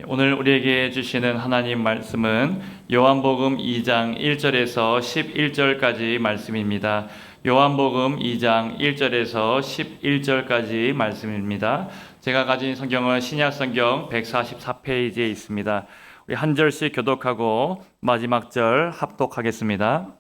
오늘 우리에게 주시는 하나님 말씀은 요한복음 2장 1절에서 11절까지 말씀입니다. 요한복음 2장 1절에서 11절까지 말씀입니다. 제가 가진 성경은 신약성경 144페이지에 있습니다. 우리 한 절씩 교독하고 마지막 절 합독하겠습니다.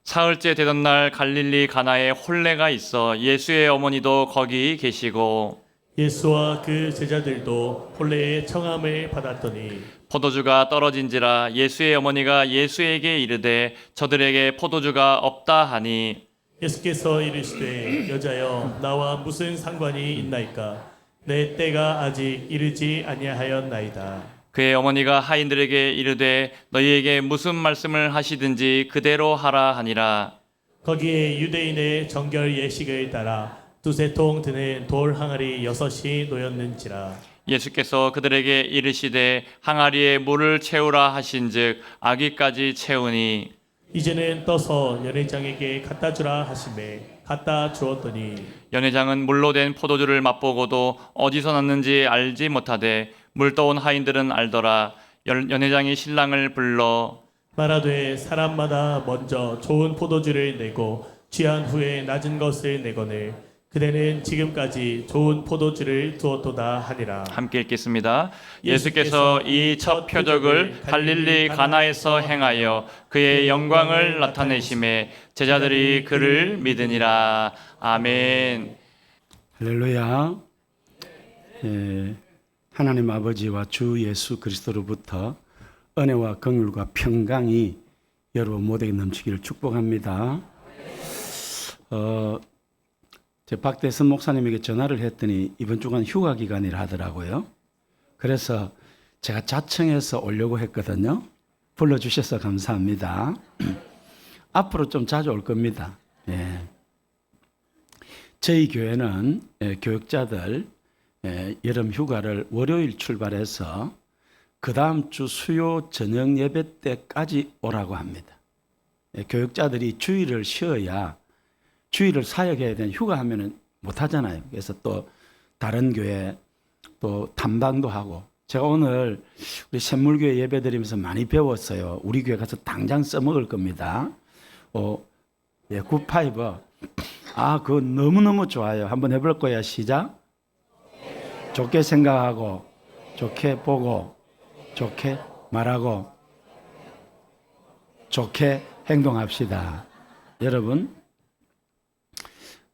사흘째 되던 날 갈릴리 가나에 혼례가 있어 예수의 어머니도 거기 계시고 예수와 그 제자들도 혼례의 청함을 받았더니 포도주가 떨어진지라 예수의 어머니가 예수에게 이르되 저들에게 포도주가 없다 하니 예수께서 이르시되 여자여 나와 무슨 상관이 있나이까 내 때가 아직 이르지 아니하였나이다. 그의 어머니가 하인들에게 이르되 너희에게 무슨 말씀을 하시든지 그대로 하라 하니라. 거기에 유대인의 정결 예식을 따라 두세 통 드는 돌 항아리 6이 놓였는지라. 예수께서 그들에게 이르시되 항아리에 물을 채우라 하신즉 아기까지 채우니 이제는 떠서 연회장에게 갖다 주라 하시매 갖다 주었더니 연회장은 물로 된 포도주를 맛보고도 어디서 났는지 알지 못하되 물 떠온 하인들은 알더라. 연회장이 신랑을 불러 말하되 사람마다 먼저 좋은 포도주를 내고 취한 후에 낮은 것을 내거늘 그대는 지금까지 좋은 포도주를 두었도다 하니라. 함께 읽겠습니다. 예수께서 이 첫 표적을 갈릴리 가나에서 행하여 그의 영광을 나타내심에 제자들이 그를 믿으니라. 아멘. 할렐루야. 하나님 아버지와 주 예수 그리스도로부터 은혜와 긍휼과 평강이 여러분 모두에게 넘치기를 축복합니다. 제 박대선 목사님에게 전화를 했더니 이번 주간 휴가 기간이라 하더라고요. 그래서 제가 자청해서 오려고 했거든요. 불러주셔서 감사합니다. 앞으로 좀 자주 올 겁니다. 저희 교회는 교육자들 여름 휴가를 월요일 출발해서 그 다음 주 수요 저녁 예배 때까지 오라고 합니다. 교육자들이 주일을 쉬어야 주일을 사역해야 되는 휴가하면은 못 하잖아요. 그래서 또 다른 교회 또 탐방도 하고 제가 오늘 우리 샘물교회 예배 드리면서 많이 배웠어요. 우리 교회 가서 당장 써먹을 겁니다. 굿파이버. 그거 너무너무 좋아요. 한번 해볼 거야. 시작. 좋게 생각하고 좋게 보고 좋게 말하고 좋게 행동합시다. 여러분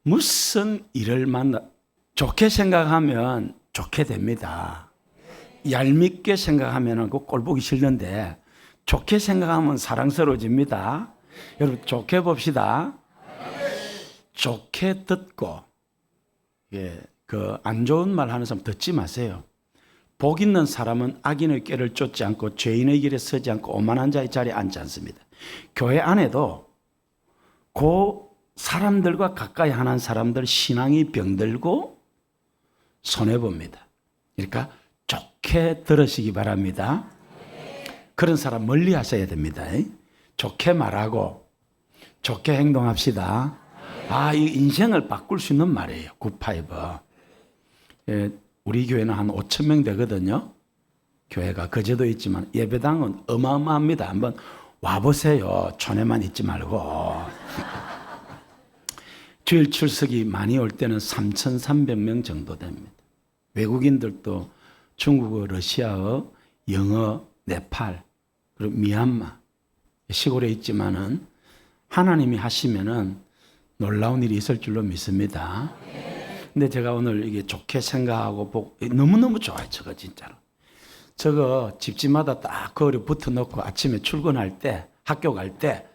무슨 일을 좋게 생각하면 좋게 됩니다. 얄밉게 생각하면 그 꼴 보기 싫는데 좋게 생각하면 사랑스러워집니다. 여러분 좋게 봅시다. 좋게 듣고 안 좋은 말 하는 사람 듣지 마세요. 복 있는 사람은 악인의 꾀를 쫓지 않고 죄인의 길에 서지 않고 오만한 자의 자리에 앉지 않습니다. 교회 안에도 사람들과 가까이 하는 사람들 신앙이 병들고 손해봅니다. 그러니까 좋게 들으시기 바랍니다. 그런 사람 멀리 하셔야 됩니다. 좋게 말하고 좋게 행동합시다. 이 인생을 바꿀 수 있는 말이에요. 굿파이버. 우리 교회는 한 5천 명 되거든요. 교회가 거제도 있지만 예배당은 어마어마합니다. 한번 와보세요. 촌에만 있지 말고. 주일 출석이 많이 올 때는 3,300명 정도 됩니다. 외국인들도 중국어, 러시아어, 영어, 네팔, 그리고 미얀마 시골에 있지만은 하나님이 하시면은 놀라운 일이 있을 줄로 믿습니다. 근데 제가 오늘 이게 좋게 생각하고 보고 너무너무 좋아요. 저거 진짜로. 저거 집집마다 딱 거울에 붙어놓고 아침에 출근할 때 학교 갈 때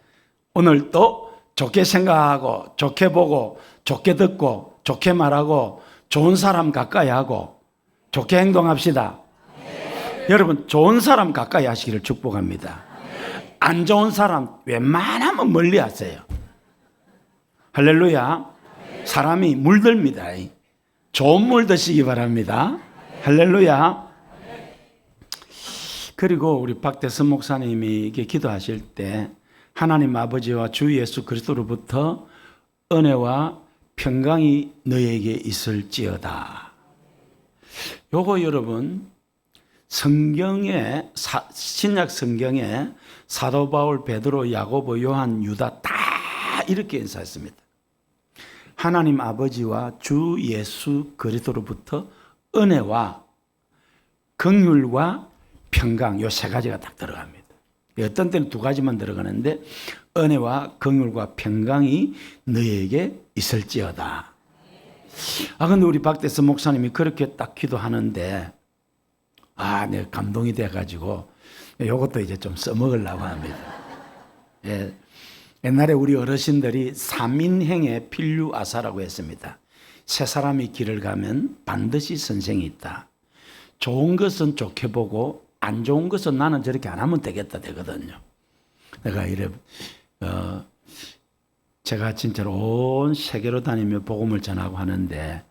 오늘 또 좋게 생각하고 좋게 보고 좋게 듣고 좋게 말하고 좋은 사람 가까이 하고 좋게 행동합시다. 여러분 좋은 사람 가까이 하시기를 축복합니다. 안 좋은 사람 웬만하면 멀리 하세요. 할렐루야. 사람이 물듭니다. 좋은 물 드시기 바랍니다. 할렐루야. 그리고 우리 박대선 목사님이 이게 기도하실 때 하나님 아버지와 주 예수 그리스도로부터 은혜와 평강이 너에게 있을지어다. 요거 여러분 성경에 신약 성경에 사도 바울, 베드로, 야고보, 요한, 유다 다 이렇게 인사했습니다. 하나님 아버지와 주 예수 그리스도로부터 은혜와 긍휼과 평강 요 세 가지가 딱 들어갑니다. 어떤 때는 두 가지만 들어가는데 은혜와 긍휼과 평강이 너에게 있을지어다. 근데 우리 박대선 목사님이 그렇게 딱 기도하는데 내가 감동이 돼가지고 요것도 이제 좀 써먹으려고 합니다. 예. 옛날에 우리 어르신들이 삼인행의 필류아사라고 했습니다. 세 사람이 길을 가면 반드시 선생이 있다. 좋은 것은 좋게 보고 안 좋은 것은 나는 저렇게 안 하면 되겠다 되거든요. 내가 제가 진짜로 온 세계로 다니며 복음을 전하고 하는데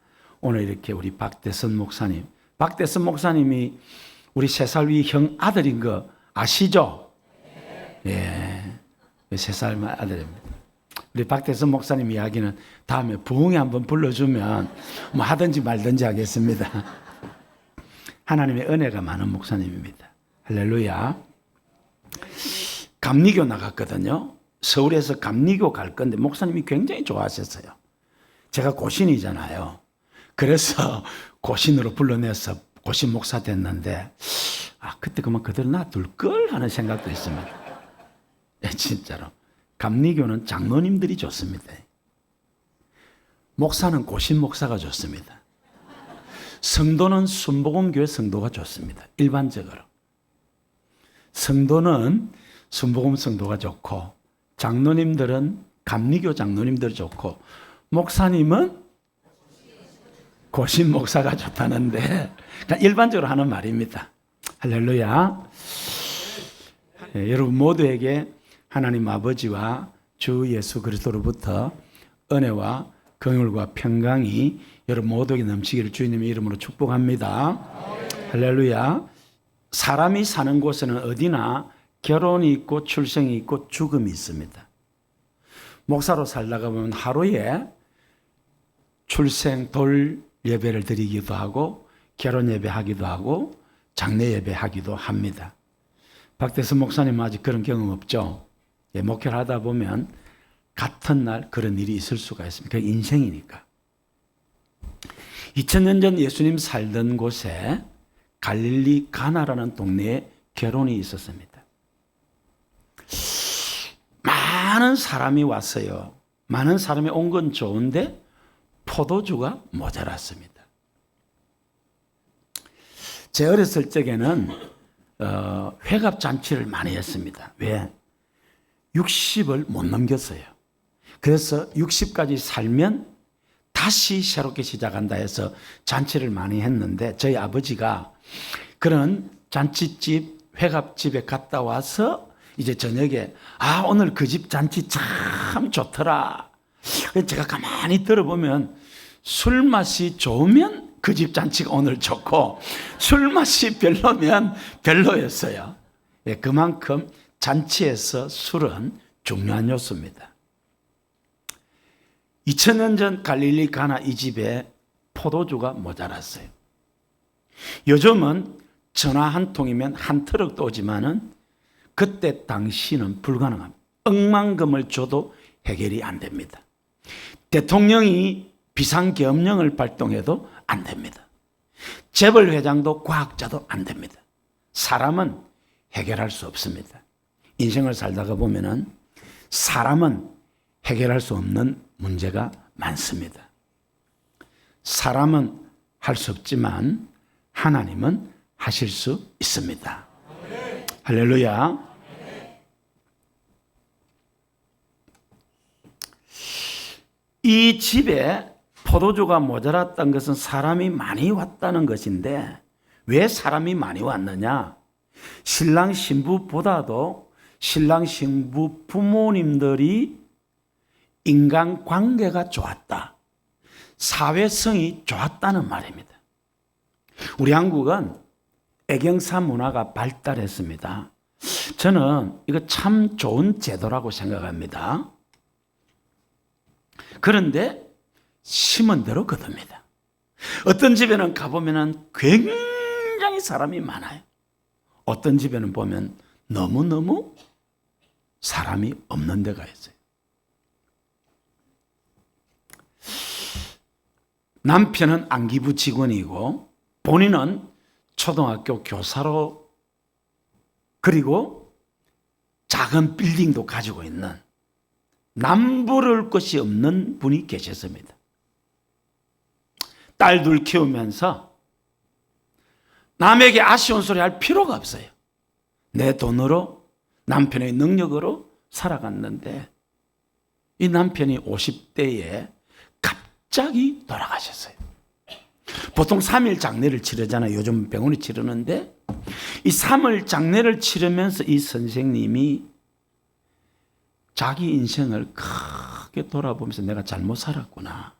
오늘 이렇게 우리 박대선 목사님이 우리 3살 위 형 아들인 거 아시죠? 예. 3살 아들입니다. 우리 박대선 목사님 이야기는 다음에 부흥에 한번 불러주면 뭐 하든지 말든지 하겠습니다. 하나님의 은혜가 많은 목사님입니다. 할렐루야. 감리교 나갔거든요. 서울에서 감리교 갈 건데 목사님이 굉장히 좋아하셨어요. 제가 고신이잖아요. 그래서 고신으로 불러내서 고신 목사 됐는데 그때 그만 그대로 놔둘 걸 하는 생각도 있습니다. 진짜로 감리교는 장로님들이 좋습니다. 목사는 고신 목사가 좋습니다. 성도는 순복음교회 성도가 좋습니다. 일반적으로 성도는 순복음 성도가 좋고 장로님들은 감리교 장로님들이 좋고 목사님은 고신 목사가 좋다는데 일반적으로 하는 말입니다. 할렐루야. 여러분 모두에게 하나님 아버지와 주 예수 그리스도로부터 은혜와 긍휼과 평강이 여러분 모두에게 넘치기를 주님의 이름으로 축복합니다. 할렐루야. 사람이 사는 곳에는 어디나 결혼이 있고 출생이 있고 죽음이 있습니다. 목사로 살다가 보면 하루에 출생 돌 예배를 드리기도 하고 결혼 예배하기도 하고 장례 예배하기도 합니다. 박대선 목사님 아직 그런 경험 없죠? 목회를 하다 보면 같은 날 그런 일이 있을 수가 있습니다. 그게 인생이니까. 2000년 전 예수님 살던 곳에 갈릴리 가나라는 동네에 결혼이 있었습니다. 많은 사람이 왔어요. 많은 사람이 온 건 좋은데 포도주가 모자랐습니다. 제 어렸을 적에는 회갑 잔치를 많이 했습니다. 왜? 60을 못 넘겼어요. 그래서 60까지 살면 다시 새롭게 시작한다 해서 잔치를 많이 했는데 저희 아버지가 그런 잔치집, 회갑집에 갔다 와서 이제 저녁에 오늘 그 집 잔치 참 좋더라. 제가 가만히 들어보면 술 맛이 좋으면 그 집 잔치가 오늘 좋고 술 맛이 별로면 별로였어요. 그만큼 잔치에서 술은 중요한 요소입니다. 2000년 전 갈릴리 가나 이 집에 포도주가 모자랐어요. 요즘은 전화 한 통이면 한 트럭도 오지만은 그때 당시는 불가능합니다. 억만금을 줘도 해결이 안 됩니다. 대통령이 비상계엄령을 발동해도 안 됩니다. 재벌회장도 과학자도 안 됩니다. 사람은 해결할 수 없습니다. 인생을 살다가 보면은 사람은 해결할 수 없는 문제가 많습니다. 사람은 할 수 없지만 하나님은 하실 수 있습니다. 할렐루야. 이 집에 포도주가 모자랐던 것은 사람이 많이 왔다는 것인데 왜 사람이 많이 왔느냐? 신랑 신부보다도 신랑 신부 부모님들이 인간관계가 좋았다. 사회성이 좋았다는 말입니다. 우리 한국은 애경사 문화가 발달했습니다. 저는 이거 참 좋은 제도라고 생각합니다. 그런데 심은 대로 거둡니다. 어떤 집에는 가보면 굉장히 사람이 많아요. 어떤 집에는 보면 너무너무 사람이 없는 데가 있어요. 남편은 안기부 직원이고 본인은 초등학교 교사로 그리고 작은 빌딩도 가지고 있는 남부를 것이 없는 분이 계셨습니다. 딸 둘 키우면서 남에게 아쉬운 소리 할 필요가 없어요. 내 돈으로 남편의 능력으로 살아갔는데 이 남편이 50대에 갑자기 돌아가셨어요. 보통 3일 장례를 치르잖아요. 요즘 병원이 치르는데 이 3일 장례를 치르면서 이 선생님이 자기 인생을 크게 돌아보면서 내가 잘못 살았구나.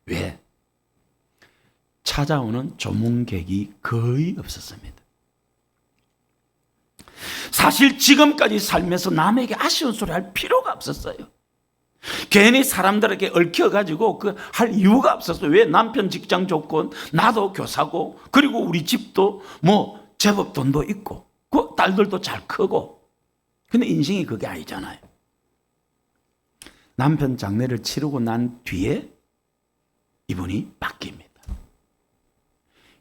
왜? 찾아오는 조문객이 거의 없었습니다. 사실 지금까지 살면서 남에게 아쉬운 소리 할 필요가 없었어요. 괜히 사람들에게 얽혀가지고 그 할 이유가 없었어요. 왜? 남편 직장 좋고 나도 교사고 그리고 우리 집도 뭐 제법 돈도 있고 그 딸들도 잘 크고 근데 인생이 그게 아니잖아요. 남편 장례를 치르고 난 뒤에 이분이 바뀝니다.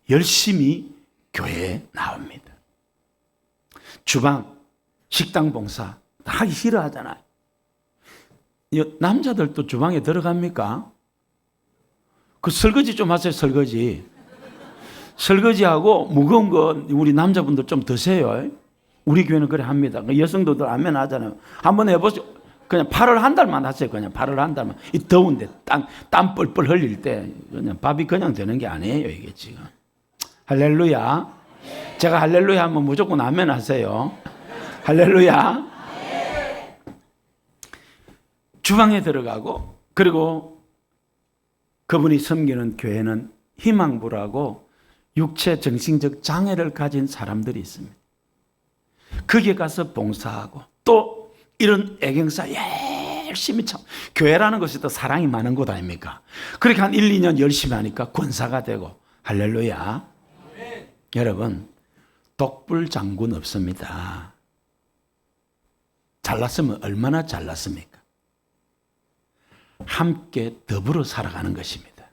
열심히 교회에 나옵니다. 주방, 식당 봉사 다 하기 싫어하잖아요. 남자들도 주방에 들어갑니까? 그 설거지 좀 하세요. 설거지하고 무거운 거 우리 남자분들 좀 드세요. 우리 교회는 그래 합니다. 여성들도 아멘 하잖아요. 한번 해보세요. 그냥 8월 한 달만 하세요. 그냥 8월 한 달만. 이 더운데 땀 뻘뻘 흘릴 때 그냥 밥이 그냥 되는 게 아니에요. 이게 지금. 할렐루야. 제가 할렐루야 하면 무조건 아멘 하세요. 할렐루야. 주방에 들어가고 그리고 그분이 섬기는 교회는 희망부라고 육체 정신적 장애를 가진 사람들이 있습니다. 거기에 가서 봉사하고 또 이런 애경사 열심히 참 교회라는 것이 또 사랑이 많은 곳 아닙니까? 그렇게 한 1, 2년 열심히 하니까 권사가 되고 할렐루야. 여러분 독불 장군 없습니다. 잘났으면 얼마나 잘났습니까? 함께 더불어 살아가는 것입니다.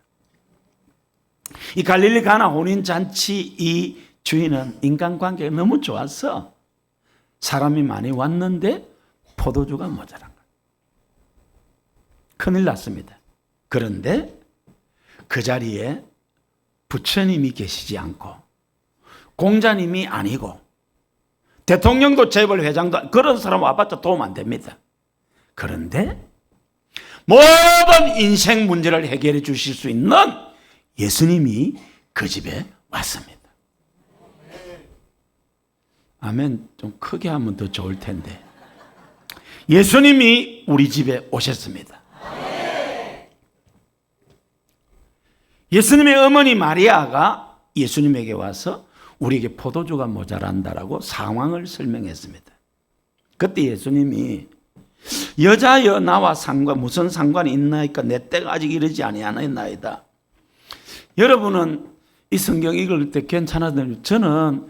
이 갈릴리 가나 혼인잔치 이 주인은 인간관계가 너무 좋아서 사람이 많이 왔는데 포도주가 모자란 거예요. 큰일 났습니다. 그런데 그 자리에 부처님이 계시지 않고 공자님이 아니고 대통령도 재벌 회장도 그런 사람 와봤자 도움 안 됩니다. 그런데 모든 인생 문제를 해결해 주실 수 있는 예수님이 그 집에 왔습니다. 아멘. 좀 크게 하면 더 좋을 텐데. 예수님이 우리 집에 오셨습니다. 예수님의 어머니 마리아가 예수님에게 와서 우리에게 포도주가 모자란다라고 상황을 설명했습니다. 그때 예수님이 여자여 나와 무슨 상관이 있나이까 내 때가 아직 이르지 아니하나이다. 여러분은 이 성경 읽을 때 괜찮았는데 저는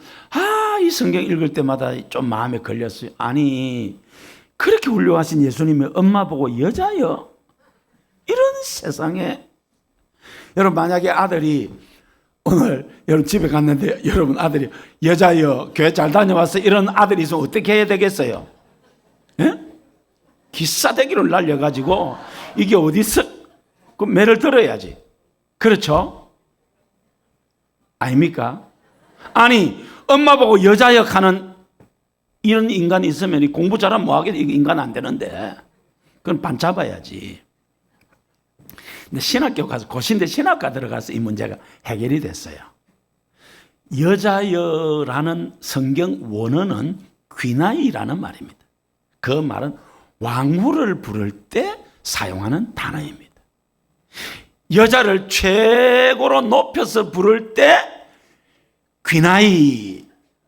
이 성경 읽을 때마다 좀 마음에 걸렸어요. 아니 그렇게 훌륭하신 예수님의 엄마 보고 여자여? 이런 세상에. 여러분 만약에 아들이 오늘 여러분 집에 갔는데 여러분 아들이 여자여 교회 잘 다녀왔어 이런 아들이 있으면 어떻게 해야 되겠어요? 예? 기싸대기를 날려가지고 이게 어디서 그 매를 들어야지. 그렇죠? 아닙니까? 아니 엄마 보고 여자역 하는 이런 인간이 있으면 공부 잘하면 뭐하게 인간 안 되는데 그건 반 잡아야지. 근데 신학교 가서 고신대 신학과 들어가서 이 문제가 해결이 됐어요. 여자여라는 성경 원어는 귀나이라는 말입니다. 그 말은 왕후를 부를 때 사용하는 단어입니다. 여자를 최고로 높여서 부를 때 귀나이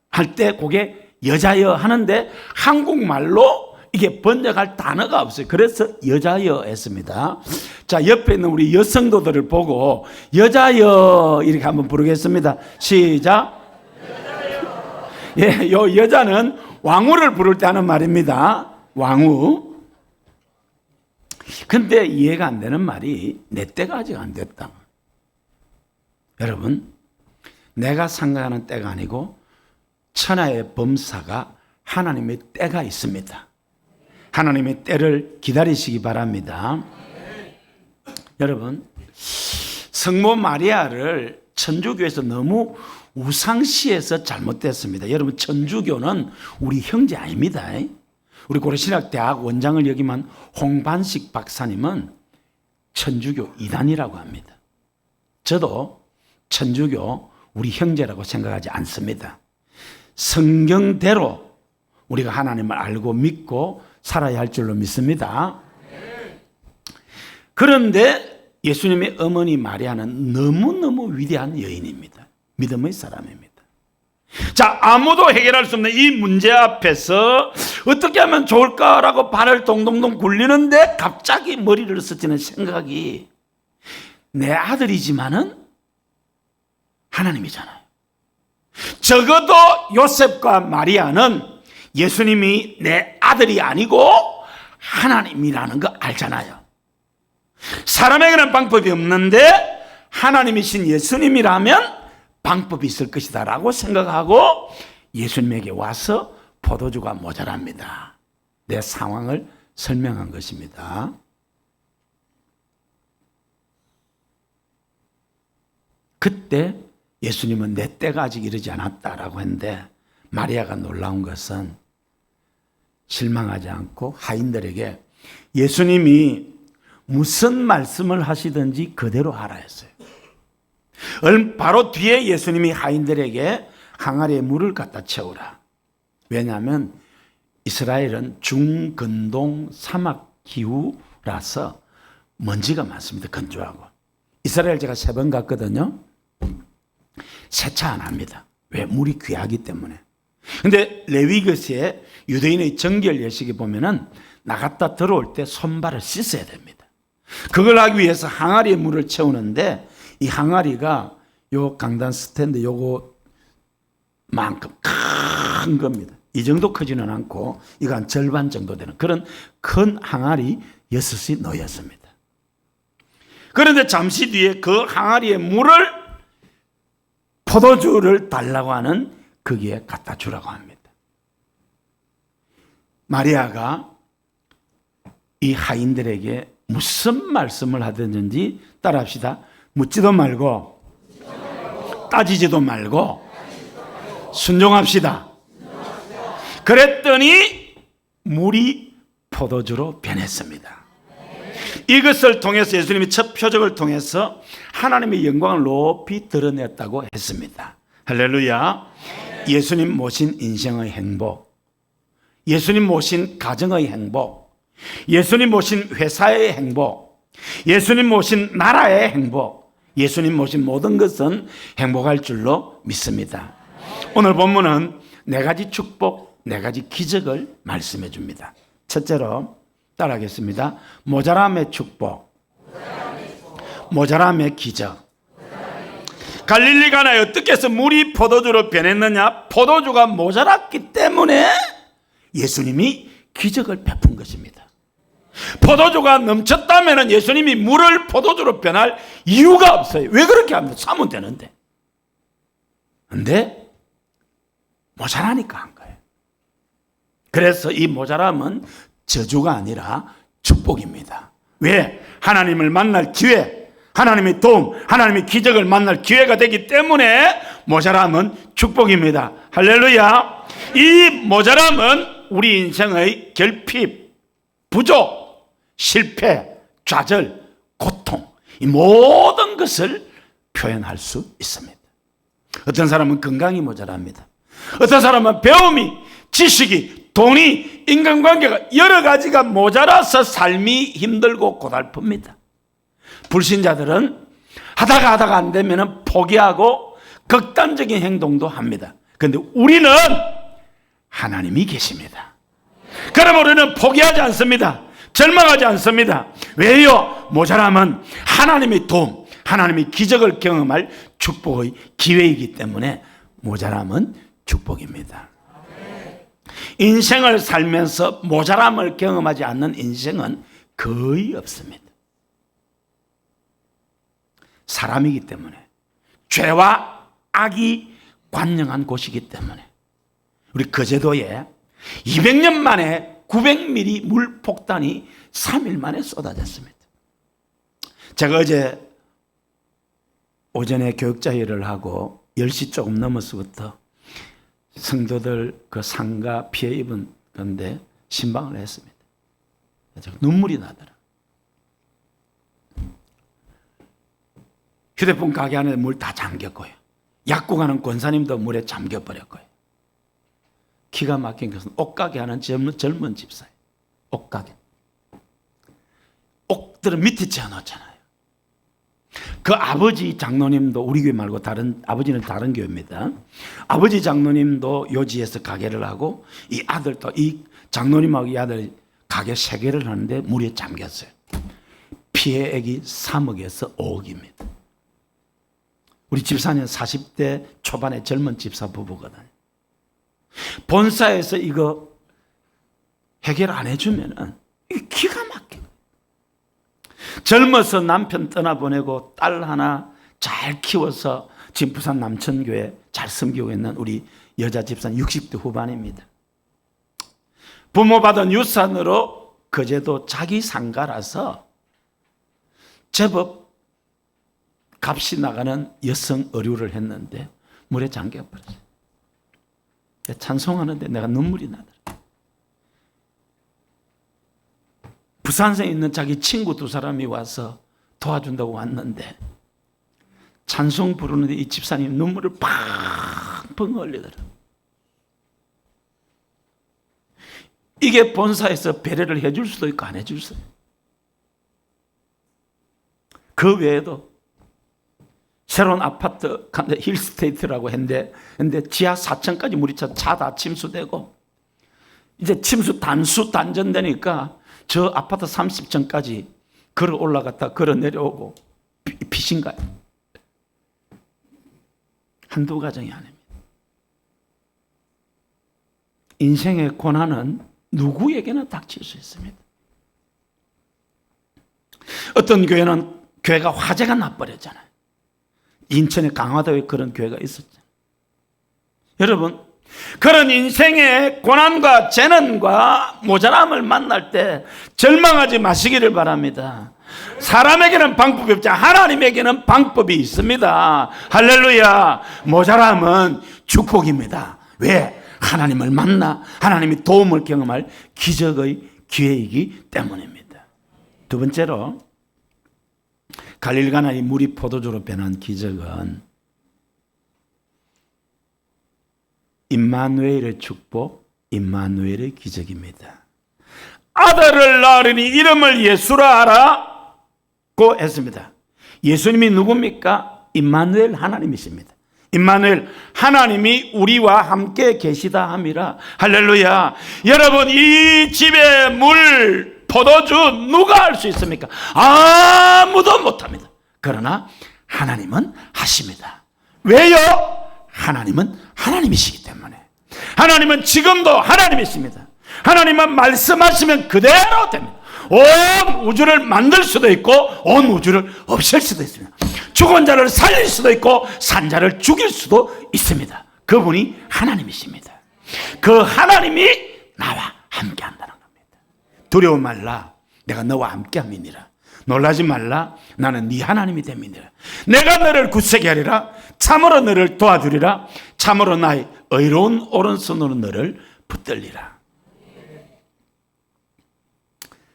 할 때 그게 여자여 하는데 한국말로 이게 번역할 단어가 없어요. 그래서 여자여 했습니다. 자, 옆에 있는 우리 여성도들을 보고 여자여 이렇게 한번 부르겠습니다. 시작. 예, 요 여자는 왕후를 부를 때 하는 말입니다. 왕후. 근데 이해가 안 되는 말이 내 때가 아직 안 됐다. 여러분, 내가 생각하는 때가 아니고 천하의 범사가 하나님의 때가 있습니다. 하나님의 때를 기다리시기 바랍니다. 여러분, 성모 마리아를 천주교에서 너무 우상시해서 잘못됐습니다. 여러분, 천주교는 우리 형제 아닙니다. 우리 고려신학대학 원장을 역임한 홍반식 박사님은 천주교 이단이라고 합니다. 저도 천주교 우리 형제라고 생각하지 않습니다. 성경대로 우리가 하나님을 알고 믿고 살아야 할 줄로 믿습니다. 그런데 예수님의 어머니 마리아는 너무너무 위대한 여인입니다. 믿음의 사람입니다. 자, 아무도 해결할 수 없는 이 문제 앞에서 어떻게 하면 좋을까라고 발을 동동동 굴리는데 갑자기 머리를 스치는 생각이 내 아들이지만은 하나님이잖아요. 적어도 요셉과 마리아는 예수님이 내 아들이 아니고 하나님이라는 거 알잖아요. 사람에게는 방법이 없는데 하나님이신 예수님이라면 방법이 있을 것이다 라고 생각하고 예수님에게 와서 포도주가 모자랍니다. 내 상황을 설명한 것입니다. 그때 예수님은 내 때가 아직 이르지 않았다라고 했는데 마리아가 놀라운 것은 실망하지 않고 하인들에게 예수님이 무슨 말씀을 하시든지 그대로 하라 했어요. 바로 뒤에 예수님이 하인들에게 항아리에 물을 갖다 채우라. 왜냐하면 이스라엘은 중근동 사막 기후라서 먼지가 많습니다. 건조하고. 이스라엘 제가 3번 갔거든요. 세차 안 합니다. 왜? 물이 귀하기 때문에. 근데 레위기서에 유대인의 정결 예식에 보면은 나갔다 들어올 때 손발을 씻어야 됩니다. 그걸 하기 위해서 항아리에 물을 채우는데 이 항아리가 요 강단 스탠드 요거만큼 큰 겁니다. 이 정도 크지는 않고 이거 한 절반 정도 되는 그런 큰 항아리 6이 놓였습니다. 그런데 잠시 뒤에 그 항아리에 물을 포도주를 달라고 하는 거기에 갖다 주라고 합니다. 마리아가 이 하인들에게 무슨 말씀을 하든지 따라합시다. 묻지도 말고 따지지도 말고 순종합시다. 그랬더니 물이 포도주로 변했습니다. 이것을 통해서 예수님이 첫 표적을 통해서 하나님의 영광을 높이 드러냈다고 했습니다. 할렐루야. 예수님 모신 인생의 행복, 예수님 모신 가정의 행복, 예수님 모신 회사의 행복, 예수님 모신 나라의 행복, 예수님 모신 모든 것은 행복할 줄로 믿습니다. 오늘 본문은 4가지 축복, 4가지 기적을 말씀해 줍니다. 첫째로 따라하겠습니다. 모자람의 축복, 모자람의 기적. 갈릴리 가나에 어떻게 해서 물이 포도주로 변했느냐? 포도주가 모자랐기 때문에 예수님이 기적을 베푼 것입니다. 포도주가 넘쳤다면 예수님이 물을 포도주로 변할 이유가 없어요. 왜 그렇게 합니까? 사면 되는데. 근데 모자라니까 한 거예요. 그래서 이 모자람은 저주가 아니라 축복입니다. 왜? 하나님을 만날 기회, 하나님의 도움, 하나님의 기적을 만날 기회가 되기 때문에 모자람은 축복입니다. 할렐루야. 이 모자람은 우리 인생의 결핍, 부족, 실패, 좌절, 고통, 이 모든 것을 표현할 수 있습니다. 어떤 사람은 건강이 모자랍니다. 어떤 사람은 배움이, 지식이, 돈이, 인간관계가 여러 가지가 모자라서 삶이 힘들고 고달픕니다. 불신자들은 하다가 안 되면 포기하고 극단적인 행동도 합니다. 그런데 우리는 하나님이 계십니다. 그러나 우리는 포기하지 않습니다. 절망하지 않습니다. 왜요? 모자람은 하나님의 도움, 하나님의 기적을 경험할 축복의 기회이기 때문에 모자람은 축복입니다. 인생을 살면서 모자람을 경험하지 않는 인생은 거의 없습니다. 사람이기 때문에, 죄와 악이 관영한 곳이기 때문에, 우리 거제도에 200년 만에 900mm 물 폭탄이 3일 만에 쏟아졌습니다. 제가 어제 오전에 교육자회를 하고 10시 조금 넘어서부터 성도들 그 상가 피해 입은 건데 신방을 했습니다. 눈물이 나더라. 휴대폰 가게 안에 물 다 잠겼고요. 약국하는 권사님도 물에 잠겨버렸고요. 기가 막힌 것은 옷가게 하는 젊은 집사예요. 옷가게. 옷들은 밑에 채워놓잖아요. 그 아버지 장로님도 우리 교회 말고 아버지는 다른 교회입니다. 아버지 장로님도 요지에서 가게를 하고 이 아들도 이 장로님하고 이 아들이 가게 3개를 하는데 물에 잠겼어요. 피해액이 3억에서 5억입니다. 우리 집사는 40대 초반의 젊은 집사 부부거든요. 본사에서 이거 해결 안 해주면은 기가 막혀. 젊어서 남편 떠나보내고 딸 하나 잘 키워서 지금 부산 남천교회 잘 섬기고 있는 우리 여자 집사는 60대 후반입니다. 부모 받은 유산으로 거제도 자기 상가라서 제법 값이 나가는 여성 의류를 했는데 물에 잠겨버렸어요. 찬송하는데 내가 눈물이 나더라. 부산에 있는 자기 친구 2사람이 와서 도와준다고 왔는데 찬송 부르는데 이 집사님 눈물을 팡팡 흘리더라. 이게 본사에서 배려를 해줄 수도 있고 안 해줄 수도 있고. 그 외에도 새로운 아파트 힐스테이트라고 했는데 지하 4층까지 물이 차 다 침수되고 이제 침수 단전되니까 저 아파트 30층까지 걸어 올라갔다 걸어 내려오고 빚인가요? 한두 가정이 아닙니다. 인생의 고난은 누구에게나 닥칠 수 있습니다. 어떤 교회가 화재가 나버렸잖아요. 인천의 강화도에 그런 교회가 있었잖아요. 여러분, 그런 인생의 고난과 재난과 모자람을 만날 때 절망하지 마시기를 바랍니다. 사람에게는 방법이 없지 하나님에게는 방법이 있습니다. 할렐루야. 모자람은 축복입니다. 왜? 하나님을 만나 하나님의 도움을 경험할 기적의 기회이기 때문입니다. 두 번째로 갈릴리 가나의 물이 포도주로 변한 기적은 임마누엘의 축복, 임마누엘의 기적입니다. 아들을 낳으리니 이름을 예수라 하라고 했습니다. 예수님이 누굽니까? 임마누엘 하나님이십니다. 임마누엘 하나님이 우리와 함께 계시다 함이라. 할렐루야. 여러분, 이 집에 물 포도주 누가 할 수 있습니까? 아무도 못합니다. 그러나 하나님은 하십니다. 왜요? 하나님은 하나님이시기 때문에. 하나님은 지금도 하나님이십니다. 하나님은 말씀하시면 그대로 됩니다. 온 우주를 만들 수도 있고 온 우주를 없앨 수도 있습니다. 죽은 자를 살릴 수도 있고 산 자를 죽일 수도 있습니다. 그분이 하나님이십니다. 그 하나님이 나와 함께 한다는 겁니다. 두려워 말라, 내가 너와 함께 함이니라. 놀라지 말라, 나는 네 하나님이 됨이니라. 내가 너를 굳세게 하리라. 참으로 너를 도와주리라. 참으로 나의 의로운 오른손으로 너를 붙들리라.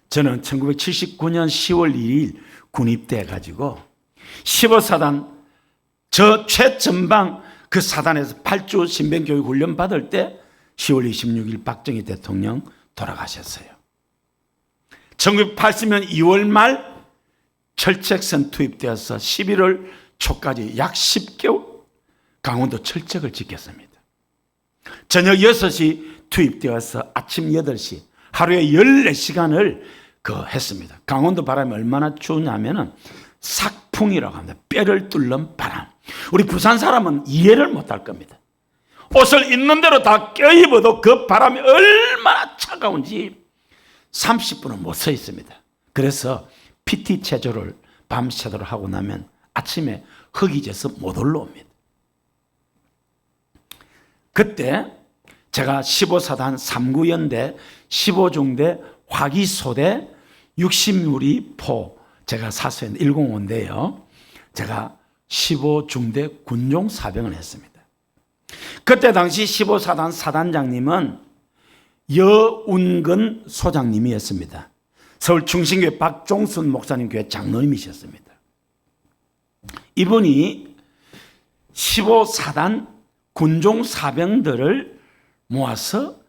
저는 1979년 10월 2일 군입대해가지고 15사단 저 최전방 그 사단에서 8주 신병교육 훈련 받을 때 10월 26일 박정희 대통령 돌아가셨어요. 1980년 2월 말 철책선 투입되어서 11월 초까지 약 10개월 강원도 철책을 지켰습니다. 저녁 6시 투입되어서 아침 8시 하루에 14시간을 했습니다. 강원도 바람이 얼마나 추우냐면은 삭풍이라고 합니다. 뼈를 뚫는 바람. 우리 부산 사람은 이해를 못할 겁니다. 옷을 있는 대로 다 껴입어도 그 바람이 얼마나 차가운지 30분은 못 서 있습니다. 그래서 PT 체조를 밤새도록 하고 나면 아침에 흙이 져서 못 올라옵니다. 그때 제가 15사단 3구연대 15중대 화기소대 60mm 포 제가 사수했는데 105인데요. 제가 15중대 군종 사병을 했습니다. 그때 당시 15사단 사단장님은 여운근 소장님이었습니다. 서울 충신교회 박종순 목사님 교회 장로님이셨습니다. 이분이 15사단 군종 사병들을 모아서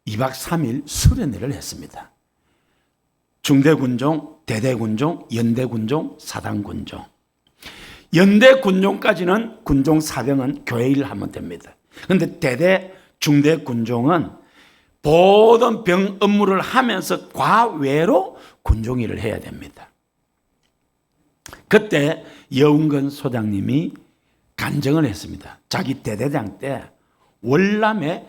2박 3일 수련회를 했습니다. 중대군종, 대대군종, 연대군종, 사단군종. 연대군종까지는 군종 사병은 교회 일을 하면 됩니다. 그런데 대대, 중대군종은 모든 병 업무를 하면서 과외로 군종 일을 해야 됩니다. 그때 여운근 소장님이 간증을 했습니다. 자기 대대장 때 월남에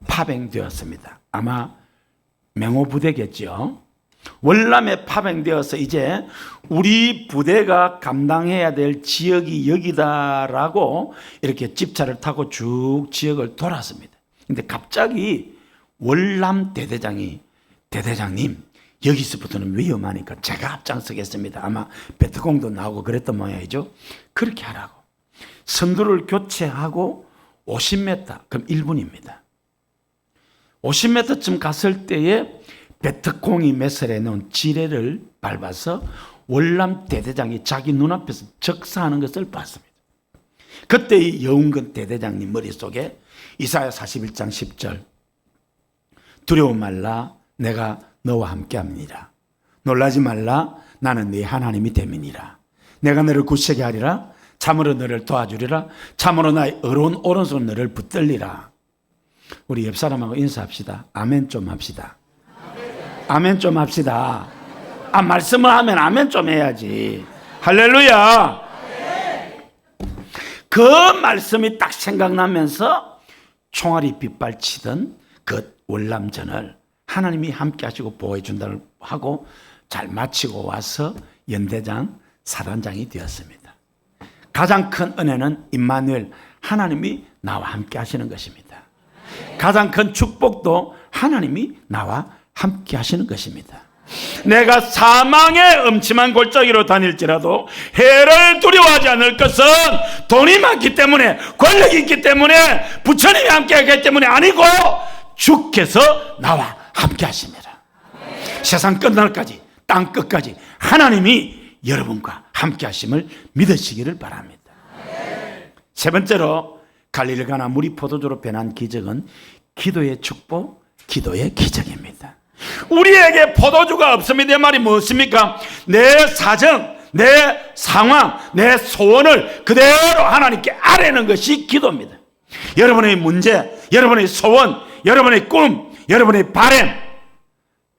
파병되었습니다. 아마 맹호부대겠죠. 월남에 파병되어서 이제 우리 부대가 감당해야 될 지역이 여기다라고 이렇게 집차를 타고 쭉 지역을 돌았습니다. 근데 갑자기 월남 대대장이 대대장님 여기서부터는 위험하니까 제가 앞장서겠습니다. 아마 베트공도 나오고 그랬던 모양이죠. 그렇게 하라고. 선두를 교체하고 50m, 그럼 1분입니다. 50m쯤 갔을 때에 베트콩이 매설해 놓은 지뢰를 밟아서 월남 대대장이 자기 눈앞에서 적사하는 것을 봤습니다. 그때 이 여운근 대대장님 머릿속에 이사야 41장 10절 두려워 말라 내가 너와 함께합니다. 놀라지 말라 나는 네 하나님이 됨이니라. 내가 너를 굳세게 하리라. 참으로 너를 도와주리라. 참으로 나의 의로운 오른손 너를 붙들리라. 우리 옆 사람하고 인사합시다. 아멘 좀 합시다. 아멘 좀 합시다. 아, 말씀을 하면 아멘 좀 해야지. 할렐루야. 그 말씀이 딱 생각나면서 총알이 빗발치던 그 월남전을 하나님이 함께 하시고 보호해 준다고 하고 잘 마치고 와서 연대장 사단장이 되었습니다. 가장 큰 은혜는 임마누엘 하나님이 나와 함께 하시는 것입니다. 가장 큰 축복도 하나님이 나와 함께 하시는 것입니다. 내가 사망의 음침한 골짜기로 다닐지라도 해를 두려워하지 않을 것은 돈이 많기 때문에 권력이 있기 때문에 부처님이 함께 하기 때문에 아니고 주께서 나와 함께 하십니다. 세상 끝날까지 땅 끝까지 하나님이 여러분과 함께 하심을 믿으시기를 바랍니다. 세 번째로 갈릴리 가나 물이 포도주로 변한 기적은 기도의 축복, 기도의 기적입니다. 우리에게 포도주가 없으면 내 말이 무엇입니까? 내 사정, 내 상황, 내 소원을 그대로 하나님께 아뢰는 것이 기도입니다. 여러분의 문제, 여러분의 소원, 여러분의 꿈, 여러분의 바람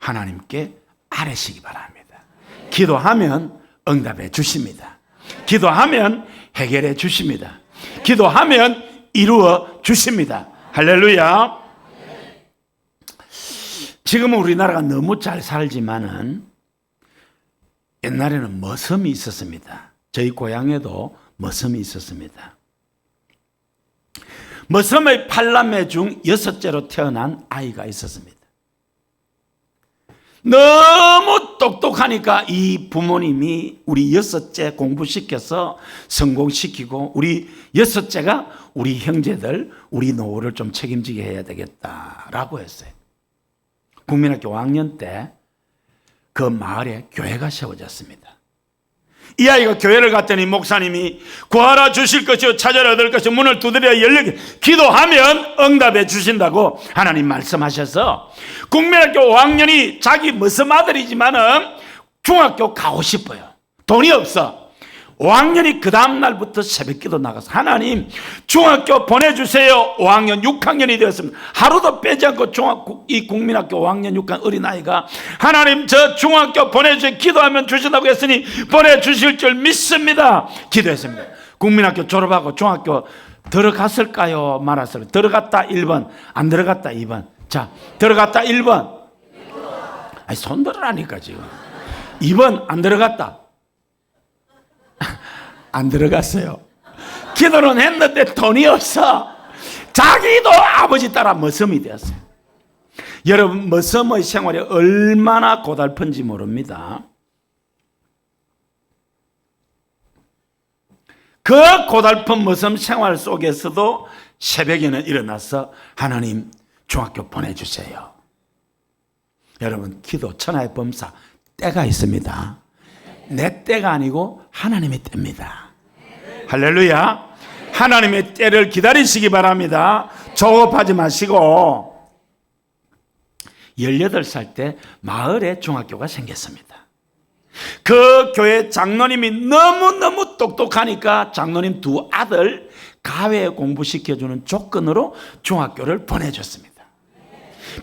하나님께 아뢰시기 바랍니다. 기도하면 응답해 주십니다. 기도하면 해결해 주십니다. 기도하면 이루어 주십니다. 할렐루야. 지금은 우리나라가 너무 잘 살지만은 옛날에는 머슴이 있었습니다. 저희 고향에도 머슴이 있었습니다. 머슴의 8남매 중 6째로 태어난 아이가 있었습니다. 너무 똑똑하니까 이 부모님이 우리 6째 공부시켜서 성공시키고 우리 6째가 우리 형제들, 우리 노후를 좀 책임지게 해야 되겠다라고 했어요. 국민학교 5학년 때 그 마을에 교회가 세워졌습니다. 이 아이가 교회를 갔더니 목사님이 구하라 주실 것이요 찾아라 얻을 것이요 문을 두드려 열리게 기도하면 응답해 주신다고 하나님 말씀하셔서 국민학교 5학년이 자기 머슴 아들이지만은 중학교 가고 싶어요. 돈이 없어. 5학년이 그 다음날부터 새벽기도 나가서 하나님 중학교 보내주세요. 5학년 6학년이 되었습니다. 하루도 빼지 않고 이 국민학교 5학년 6학년 어린아이가 하나님 저 중학교 보내주세요. 기도하면 주신다고 했으니 보내주실 줄 믿습니다. 기도했습니다. 국민학교 졸업하고 중학교 들어갔을까요? 말았을까요? 들어갔다 1번, 안 들어갔다 2번. 자, 들어갔다 1번. 아니, 손 들으라니까 지금. 2번 안 들어갔다. 안 들어갔어요. 기도는 했는데 돈이 없어. 자기도 아버지 따라 머슴이 되었어요. 여러분, 머슴의 생활이 얼마나 고달픈지 모릅니다. 그 고달픈 머슴 생활 속에서도 새벽에는 일어나서 하나님 중학교 보내주세요. 여러분, 기도 천하의 범사 때가 있습니다. 내 때가 아니고 하나님의 때입니다. 할렐루야. 하나님의 때를 기다리시기 바랍니다. 조급하지 마시고. 18살 때 마을에 중학교가 생겼습니다. 그 교회 장로님이 너무너무 똑똑하니까 장로님 두 아들 가외 공부시켜주는 조건으로 중학교를 보내줬습니다.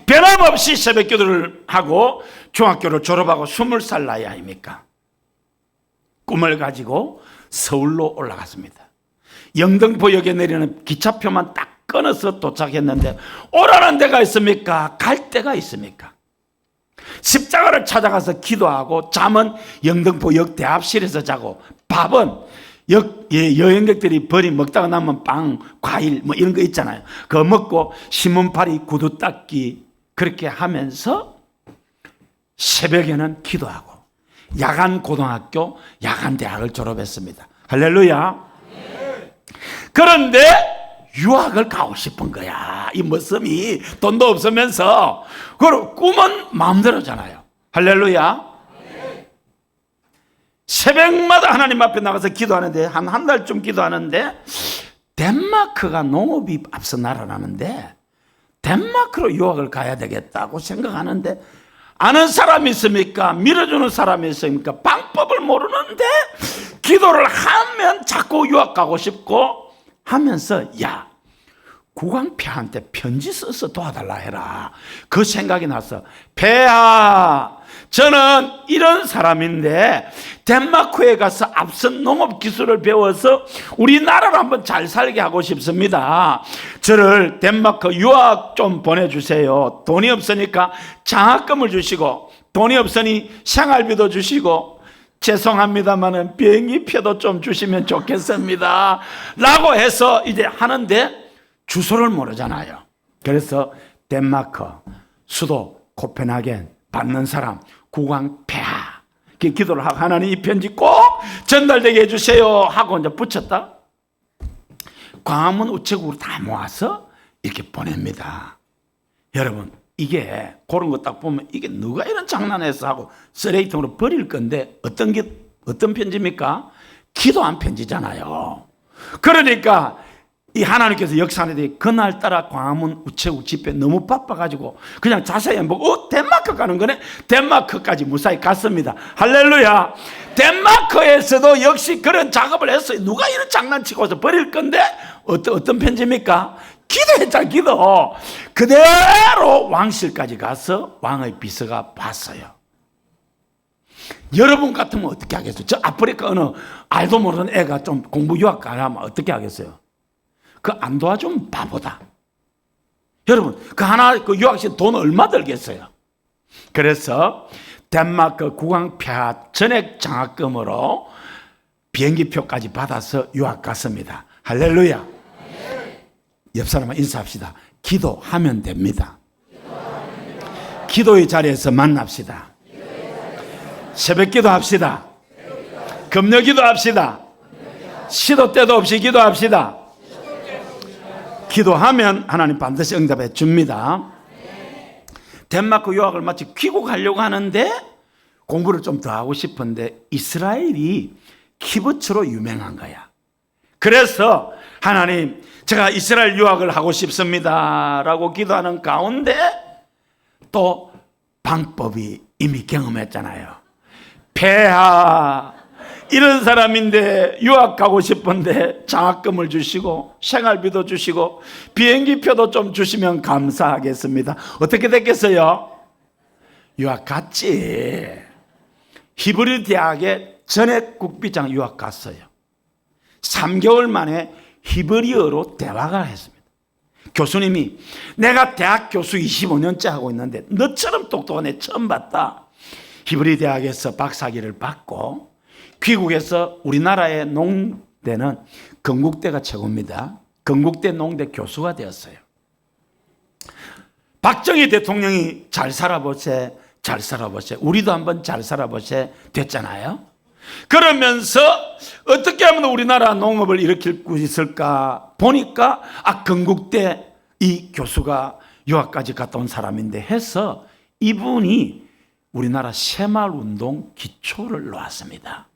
변함없이 새벽 기도를 하고 중학교를 졸업하고 20살 나이 아닙니까? 꿈을 가지고 서울로 올라갔습니다. 영등포역에 내리는 기차표만 딱 끊어서 도착했는데 오라는 데가 있습니까? 갈 데가 있습니까? 십자가를 찾아가서 기도하고 잠은 영등포역 대합실에서 자고 밥은 여행객들이 버리 먹다가 남은 빵, 과일 뭐 이런 거 있잖아요. 그거 먹고 신문팔이, 구두 닦기 그렇게 하면서 새벽에는 기도하고 야간 고등학교, 야간 대학을 졸업했습니다. 할렐루야. 그런데 유학을 가고 싶은 거야. 이 머슴이 돈도 없으면서. 그리고 꿈은 마음대로잖아요. 할렐루야. 새벽마다 하나님 앞에 나가서 기도하는데 한 달쯤 기도하는데 덴마크가 농업이 앞서 나라라는데 덴마크로 유학을 가야 되겠다고 생각하는데 아는 사람이 있습니까? 밀어주는 사람이 있습니까? 방법을 모르는데 기도를 하면 자꾸 유학 가고 싶고 하면서 야, 국왕폐하한테 편지 써서 도와달라 해라. 그 생각이 나서 폐하, 저는 이런 사람인데 덴마크에 가서 앞선 농업 기술을 배워서 우리나라를 한번 잘 살게 하고 싶습니다. 저를 덴마크 유학 좀 보내주세요. 돈이 없으니까 장학금을 주시고 돈이 없으니 생활비도 주시고 죄송합니다만은 비행기표도 좀 주시면 좋겠습니다 라고 해서 이제 하는데 주소를 모르잖아요. 그래서 덴마크 수도 코펜하겐 받는 사람 국왕폐하 기도를 하고 하나님 이 편지 꼭 전달되게 해주세요 하고 이제 붙였다. 광화문 우체국으로 다 모아서 이렇게 보냅니다. 여러분, 이게 그런 거 딱 보면 이게 누가 이런 장난해서 하고 쓰레기통으로 버릴 건데 어떤 편지입니까? 기도한 편지잖아요. 그러니까 이 하나님께서 역사하는데 그날따라 광화문 우체국 집회 너무 바빠가지고 그냥 자세히 보고 덴마크 가는 거네. 덴마크까지 무사히 갔습니다. 할렐루야. 덴마크에서도 역시 그런 작업을 했어요. 누가 이런 장난치고서 버릴 건데 어떤 편지입니까? 기도했잖아. 기도. 그대로 왕실까지 가서 왕의 비서가 봤어요. 여러분 같으면 어떻게 하겠어요? 저 아프리카 어느 알도 모르는 애가 좀 공부 유학 가려면 어떻게 하겠어요? 그 안 도와주면 바보다. 여러분, 그 유학생 돈 얼마 들겠어요? 그래서 덴마크 국왕폐하 전액 장학금으로 비행기표까지 받아서 유학 갔습니다. 할렐루야. 옆 사람과 인사합시다. 기도하면 됩니다. 기도의 자리에서 만납시다. 새벽 기도합시다. 금요 기도합시다. 시도 때도 없이 기도합시다. 기도하면 하나님 반드시 응답해 줍니다. 덴마크 유학을 마치 귀국하려고 하는데 공부를 좀 더 하고 싶은데 이스라엘이 키부츠로 유명한 거야. 그래서 하나님, 제가 이스라엘 유학을 하고 싶습니다 라고 기도하는 가운데 또 방법이 이미 경험했잖아요. 폐하, 이런 사람인데 유학 가고 싶은데 장학금을 주시고 생활비도 주시고 비행기표도 좀 주시면 감사하겠습니다. 어떻게 됐겠어요? 유학 갔지. 히브리 대학에 전액 국비장 유학 갔어요. 3개월 만에 히브리어로 대화가 했습니다. 교수님이 내가 대학 교수 25년째 하고 있는데 너처럼 똑똑한 애 처음 봤다. 히브리 대학에서 박사학위를 받고 귀국에서 우리나라의 농대는 건국대가 최고입니다. 건국대 농대 교수가 되었어요. 박정희 대통령이 잘 살아보세, 잘 살아보세, 우리도 한번 잘 살아보세 됐잖아요. 그러면서 어떻게 하면 우리나라 농업을 일으킬 수 있을까 보니까 건국대 이 교수가 유학까지 갔다 온 사람인데 해서 이분이 우리나라 새마을운동 기초를 놓았습니다.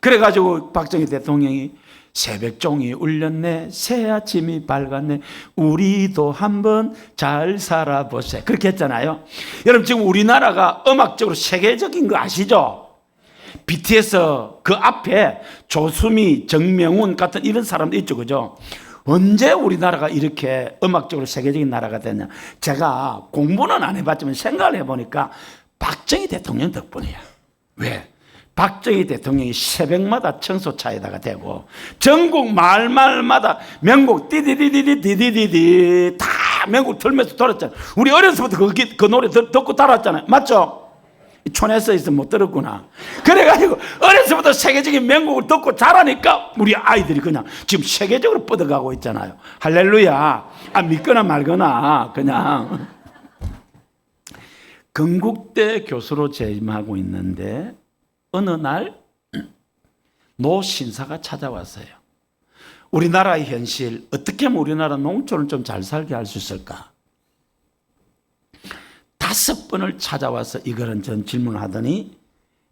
그래가지고 박정희 대통령이 새벽종이 울렸네, 새아침이 밝았네, 우리도 한번 잘 살아보세 그렇게 했잖아요. 여러분 지금 우리나라가 음악적으로 세계적인 거 아시죠? BTS 그 앞에 조수미, 정명훈 같은 이런 사람도 있죠, 그죠? 언제 우리나라가 이렇게 음악적으로 세계적인 나라가 됐냐? 제가 공부는 안 해봤지만 생각을 해보니까 박정희 대통령 덕분이야. 왜? 박정희 대통령이 새벽마다 청소차에다가 대고 전국 마을마다 명곡 띠디디디디디디디 다 명곡 틀면서 돌았잖아요. 우리 어렸을 때부터 그 노래 듣고 달았잖아요. 맞죠? 촌에서 있으면 못 들었구나. 그래가지고 어렸을 때부터 세계적인 명곡을 듣고 자라니까 우리 아이들이 그냥 지금 세계적으로 뻗어가고 있잖아요. 할렐루야. 믿거나 말거나 그냥. 건국대 교수로 재임하고 있는데 어느 날 노 신사가 찾아왔어요. 우리나라의 현실, 어떻게 하면 우리나라 농촌을 좀 잘 살게 할 수 있을까? 5번을 찾아와서 이거는 전 질문하더니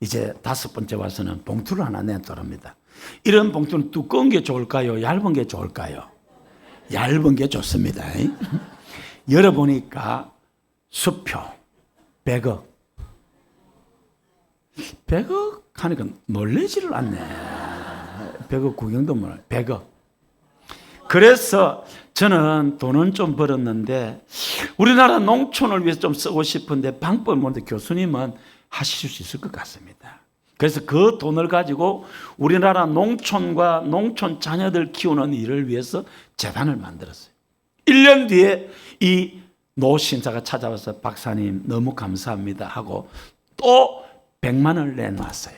이제 5번째 와서는 봉투를 하나 내놓더랍니다. 이런 봉투는 두꺼운 게 좋을까요? 얇은 게 좋을까요? 얇은 게 좋습니다. 열어보니까 수표 100억. 100억 하니까 놀라지를 않네. 100억 구경도 못해. 100억. 그래서 저는 돈은 좀 벌었는데 우리나라 농촌을 위해서 좀 쓰고 싶은데 방법을 모르는데 교수님은 하실 수 있을 것 같습니다. 그래서 그 돈을 가지고 우리나라 농촌과 농촌 자녀들 키우는 일을 위해서 재단을 만들었어요. 1년 뒤에 이 노 신사가 찾아와서 박사님 너무 감사합니다 하고 또 100만 원을 내놨어요.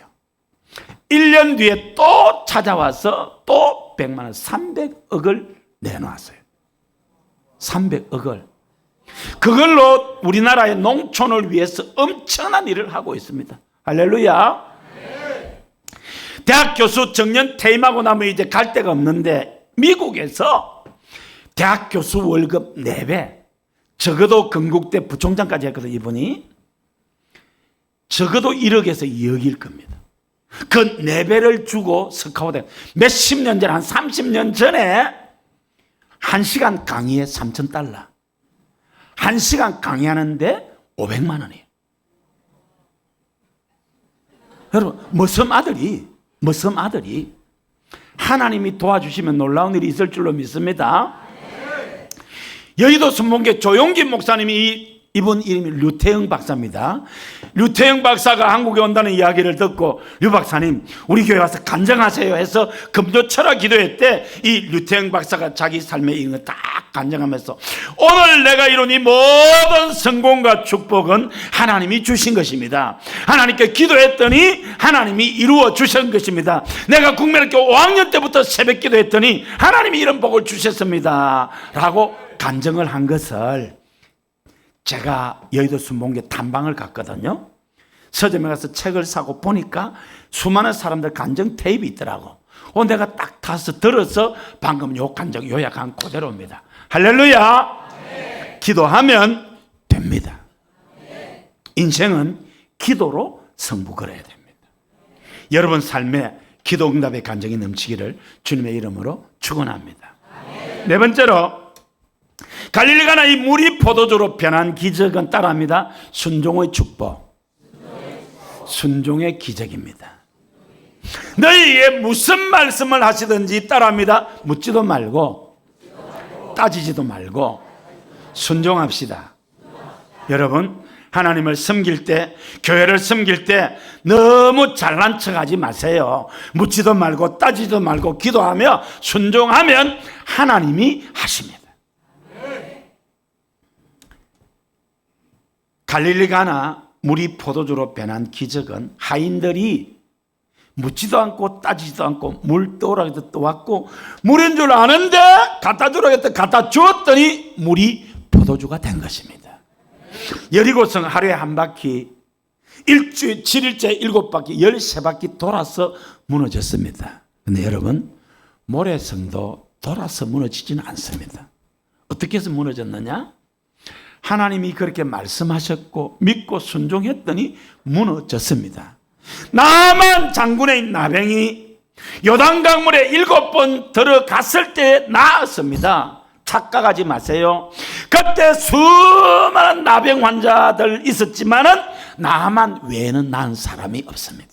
1년 뒤에 또 찾아와서 또 100만 원, 300억을 내놨어요. 300억을. 그걸로 우리나라의 농촌을 위해서 엄청난 일을 하고 있습니다. 할렐루야. 대학 교수 정년 퇴임하고 나면 이제 갈 데가 없는데 미국에서 대학 교수 월급 4배, 적어도 건국대 부총장까지 했거든요. 이분이 적어도 1억에서 2억일 겁니다. 그 4배를 주고 스카우트 몇십 년 전에, 한 30년 전에 1시간 강의에 $3,000, 1시간 강의하는데 500만 원이에요. 여러분, 머슴 아들이 하나님이 도와주시면 놀라운 일이 있을 줄로 믿습니다. 여의도 순복음교회 조용기 목사님이 이분 이름이 류태영 박사입니다. 류태영 박사가 한국에 온다는 이야기를 듣고 류 박사님 우리 교회 와서 간증하세요 해서 금요철야 기도회 때 이 류태영 박사가 자기 삶에 이런 거 딱 간증하면서 오늘 내가 이룬 이 모든 성공과 축복은 하나님이 주신 것입니다. 하나님께 기도했더니 하나님이 이루어 주신 것입니다. 내가 국민학교 5학년 때부터 새벽 기도했더니 하나님이 이런 복을 주셨습니다 라고 간증을 한 것을 제가 여의도 순복음교회 탐방을 갔거든요. 서점에 가서 책을 사고 보니까 수많은 사람들 간증 테이프 있더라고. 내가 딱 가서 들어서 방금 요 간증 요약한 그대로입니다. 할렐루야. 네. 기도하면 됩니다. 네. 인생은 기도로 승부 걸어야 됩니다. 여러분 삶에 기도 응답의 간증이 넘치기를 주님의 이름으로 축원합니다. 네 번째로 갈릴리 가나 이 물이 포도주로 변한 기적은 따라합니다. 순종의 축복. 순종의 기적입니다. 너희에게 무슨 말씀을 하시든지 따라합니다. 묻지도 말고 따지지도 말고 순종합시다. 여러분, 하나님을 섬길 때, 교회를 섬길 때 너무 잘난 척하지 마세요. 묻지도 말고 따지지도 말고 기도하며 순종하면 하나님이 하십니다. 갈릴리 가나 물이 포도주로 변한 기적은 하인들이 묻지도 않고 따지지도 않고 물 떠오라 해도 떠왔고, 물인 줄 아는데 갖다 주라 해도 갖다 주었더니 물이 포도주가 된 것입니다. 여리고성 하루에 한 바퀴, 일주일 7일째 7바퀴 13바퀴 돌아서 무너졌습니다. 그런데 여러분, 모래성도 돌아서 무너지지는 않습니다. 어떻게 해서 무너졌느냐? 하나님이 그렇게 말씀하셨고 믿고 순종했더니 무너졌습니다. 나만 장군의 나병이 요단강물에 7번 들어갔을 때 나았습니다. 착각하지 마세요. 그때 수많은 나병 환자들 있었지만은 나만 외에는 난 사람이 없습니다.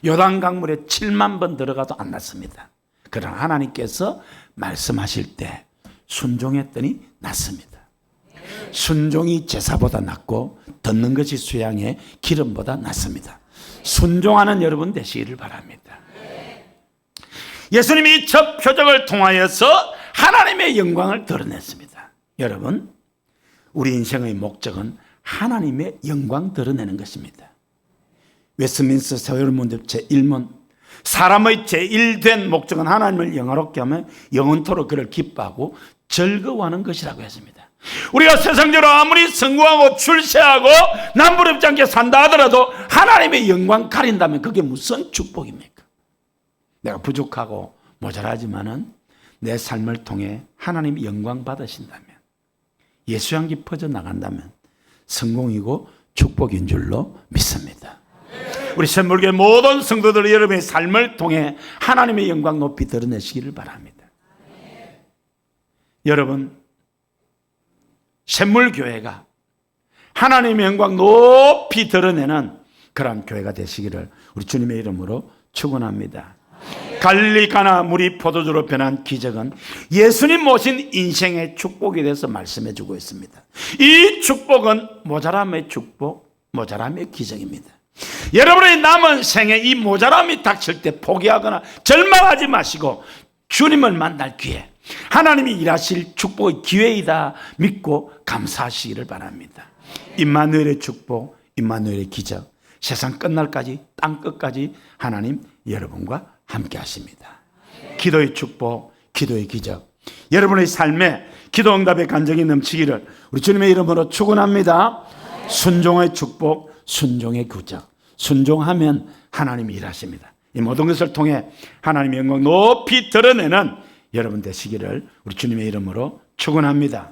요단강물에 7만 번 들어가도 안 났습니다. 그러나 하나님께서 말씀하실 때 순종했더니 났습니다. 순종이 제사보다 낫고 듣는 것이 수양의 기름보다 낫습니다. 순종하는 여러분 되시기를 바랍니다. 예수님이 첫 표적을 통하여서 하나님의 영광을 드러냈습니다. 여러분, 우리 인생의 목적은 하나님의 영광 드러내는 것입니다. 웨스트민스터 세월문답 제1문, 사람의 제1된 목적은 하나님을 영화롭게 하며 영원토록 그를 기뻐하고 즐거워하는 것이라고 했습니다. 우리가 세상적으로 아무리 성공하고 출세하고 남부럽지 않게 산다 하더라도 하나님의 영광 가린다면 그게 무슨 축복입니까? 내가 부족하고 모자라지만은 내 삶을 통해 하나님이 영광 받으신다면, 예수 향기 퍼져나간다면 성공이고 축복인 줄로 믿습니다. 우리 샘물교회 모든 성도들 여러분의 삶을 통해 하나님의 영광 높이 드러내시기를 바랍니다. 여러분, 샘물교회가 하나님의 영광 높이 드러내는 그런 교회가 되시기를 우리 주님의 이름으로 축원합니다. 갈릴리 가나 물이 포도주로 변한 기적은 예수님 모신 인생의 축복에 대해서 말씀해 주고 있습니다. 이 축복은 모자람의 축복, 모자람의 기적입니다. 여러분의 남은 생에 이 모자람이 닥칠 때 포기하거나 절망하지 마시고 주님을 만날 기회, 하나님이 일하실 축복의 기회이다 믿고 감사하시기를 바랍니다. 임마누엘의 축복, 임마누엘의 기적, 세상 끝날까지 땅 끝까지 하나님 여러분과 함께 하십니다. 기도의 축복, 기도의 기적, 여러분의 삶에 기도 응답의 간증이 넘치기를 우리 주님의 이름으로 축원합니다. 순종의 축복, 순종의 기적, 순종하면 하나님이 일하십니다. 이 모든 것을 통해 하나님의 영광 높이 드러내는 여러분 되시기를 우리 주님의 이름으로 축원합니다.